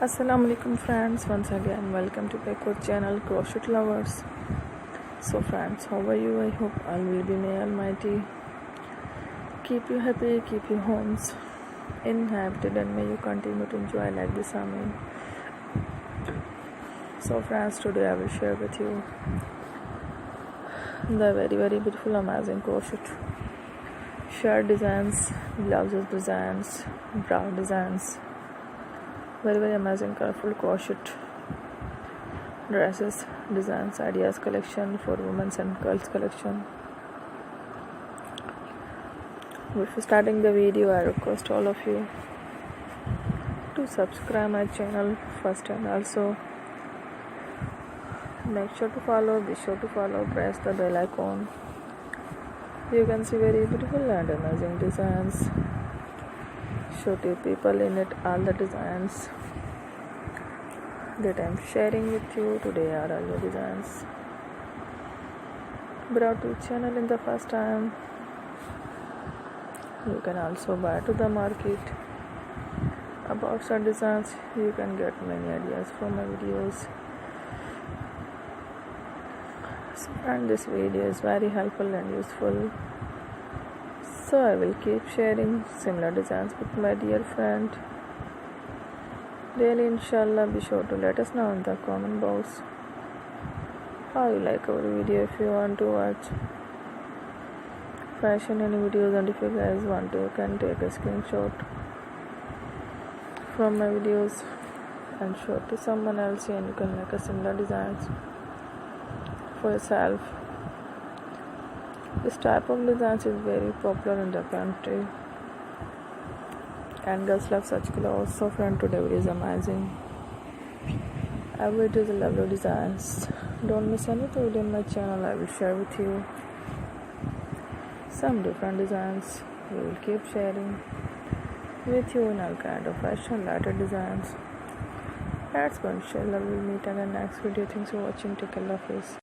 Assalamu alaikum friends, once again welcome to my channel Crochet Lovers. So friends, how are you? I hope all will be may almighty keep you happy, keep your homes inhabited, and may you continue to enjoy like this. Amen. So friends, today I will share with you the very beautiful amazing crochet shirt designs, blouses designs, bra designs, very amazing colorful crochet dresses designs ideas collection for women's and girls collection. Before starting the video, I request all of you to subscribe my channel first, and also be sure to follow, press the bell icon. You can see very beautiful and amazing designs. Show to people in it all the designs that I'm sharing with you today are all the designs brought to channel in the first time. You can also buy to the market about such designs. You can get many ideas from my videos. And this video is very helpful and useful, so I will keep sharing similar designs with my dear friend daily, inshallah. Be sure to let us know in the comment box how you like our video. If you want to watch fashion any videos, and if you guys want to, you can take a screenshot from my videos and show it to someone else, and you can make a similar designs for yourself. This type of designs is very popular in the country, and girls love such clothes. So friend, today video is amazing. Every day is a lovely designs. Don't miss any video in my channel. I will share with you some different designs. We will keep sharing with you in all kind of fashion lighter designs. That's going to inshallah. We'll meet in the next video. Thanks for watching. Take care. Love.